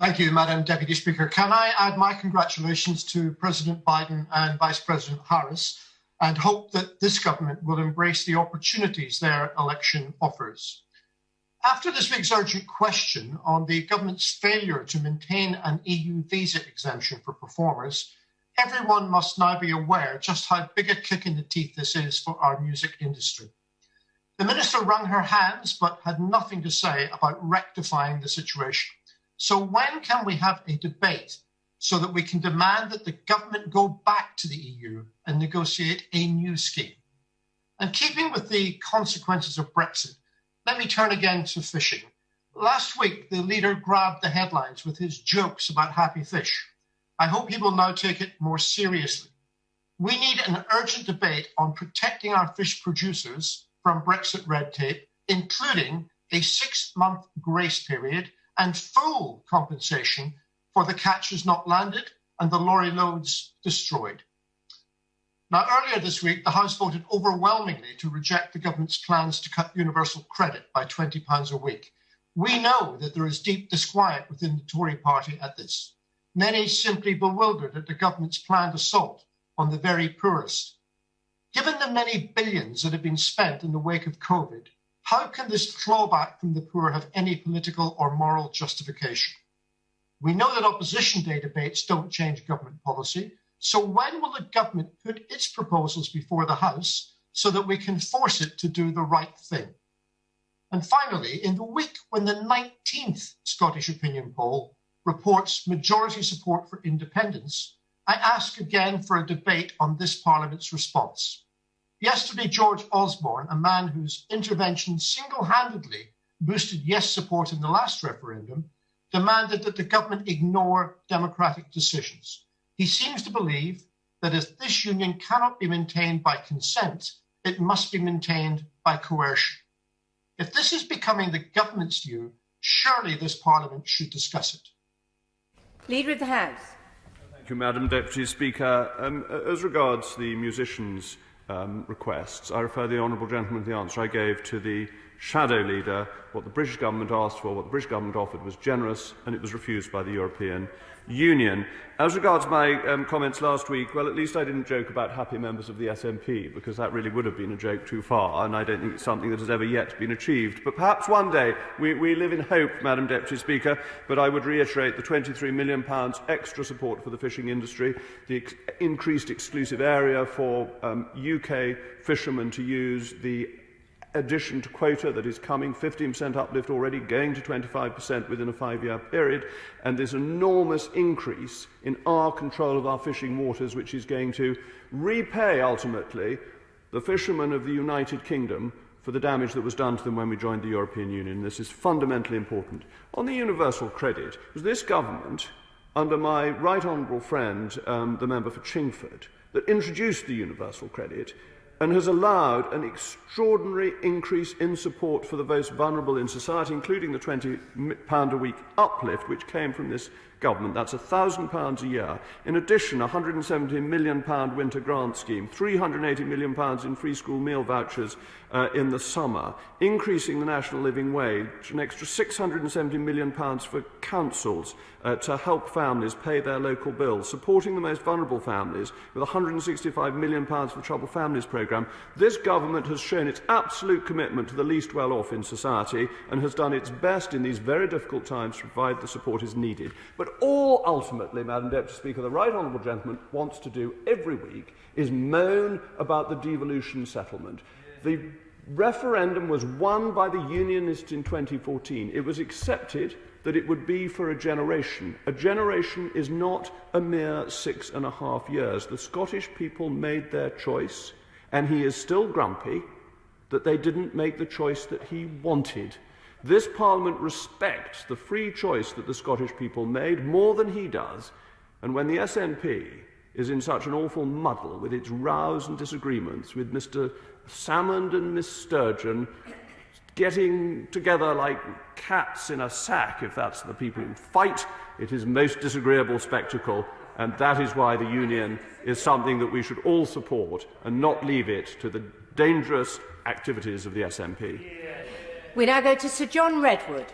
Thank you, Madam Deputy Speaker. Can I add my congratulations to President Biden and Vice President Harris, and hope that this government will embrace the opportunities their election offers. After this week's urgent question on the government's failure to maintain an EU visa exemption for performers, everyone must now be aware just how big a kick in the teeth this is for our music industry. The Minister wrung her hands but had nothing to say about rectifying the situation. So when can we have a debate so that we can demand that the government go back to the EU and negotiate a new scheme? And keeping with the consequences of Brexit, let me turn again to fishing. Last week, the leader grabbed the headlines with his jokes about happy fish. I hope he will now take it more seriously. We need an urgent debate on protecting our fish producers from Brexit red tape, including a 6-month grace period and full compensation for the catches not landed and the lorry loads destroyed. Now, earlier this week, the House voted overwhelmingly to reject the government's plans to cut universal credit by £20 a week. We know that there is deep disquiet within the Tory party at this. Many simply bewildered at the government's planned assault on the very poorest. Given the many billions that have been spent in the wake of COVID, how can this clawback from the poor have any political or moral justification? We know that opposition day debates don't change government policy, so when will the government put its proposals before the House so that we can force it to do the right thing? And finally, in the week when the 19th Scottish opinion poll reports majority support for independence, I ask again for a debate on this Parliament's response. Yesterday, George Osborne, a man whose intervention single-handedly boosted yes support in the last referendum, demanded that the government ignore democratic decisions. He seems to believe that if this union cannot be maintained by consent, it must be maintained by coercion. If this is becoming the government's view, surely this Parliament should discuss it. Leader of the House. Thank you, Madam Deputy Speaker. As regards the musicians' requests, I refer the honourable gentleman to the answer I gave to the shadow leader. What the British government asked for, what the British government offered was generous, and it was refused by the European Union. As regards my comments last week, well, at least I didn't joke about happy members of the SNP, because that really would have been a joke too far, and I don't think it's something that has ever yet been achieved. But perhaps one day, we live in hope, Madam Deputy Speaker, but I would reiterate the £23 million extra support for the fishing industry, the increased exclusive area for UK fishermen to use, the addition to quota that is coming, 15% uplift already, going to 25% within a 5-year period, and this enormous increase in our control of our fishing waters, which is going to repay, ultimately, the fishermen of the United Kingdom for the damage that was done to them when we joined the European Union. This is fundamentally important. On the universal credit, it was this government, under my right honourable friend, the member for Chingford, that introduced the universal credit and has allowed an extraordinary increase in support for the most vulnerable in society, including the £20 a week uplift which came from this government. That's £1,000 a year. In addition, a £170 million winter grant scheme, £380 million in free school meal vouchers in the summer, increasing the national living wage, an extra £670 million for councils to help families pay their local bills, supporting the most vulnerable families with a £165 million for Troubled Families programme. This government has shown its absolute commitment to the least well-off in society and has done its best in these very difficult times to provide the support is needed. But all ultimately, Madam Deputy Speaker, the right honourable gentleman wants to do every week is moan about the devolution settlement. The referendum was won by the Unionists in 2014. It was accepted that it would be for a generation. A generation is not a mere 6.5 years. The Scottish people made their choice, and he is still grumpy that they didn't make the choice that he wanted. This Parliament respects the free choice that the Scottish people made more than he does, and when the SNP is in such an awful muddle with its rows and disagreements with Mr. Salmond and Miss Sturgeon getting together like cats in a sack, if that's the people who fight, it is a most disagreeable spectacle, and that is why the Union is something that we should all support and not leave it to the dangerous activities of the SNP. We now go to Sir John Redwood.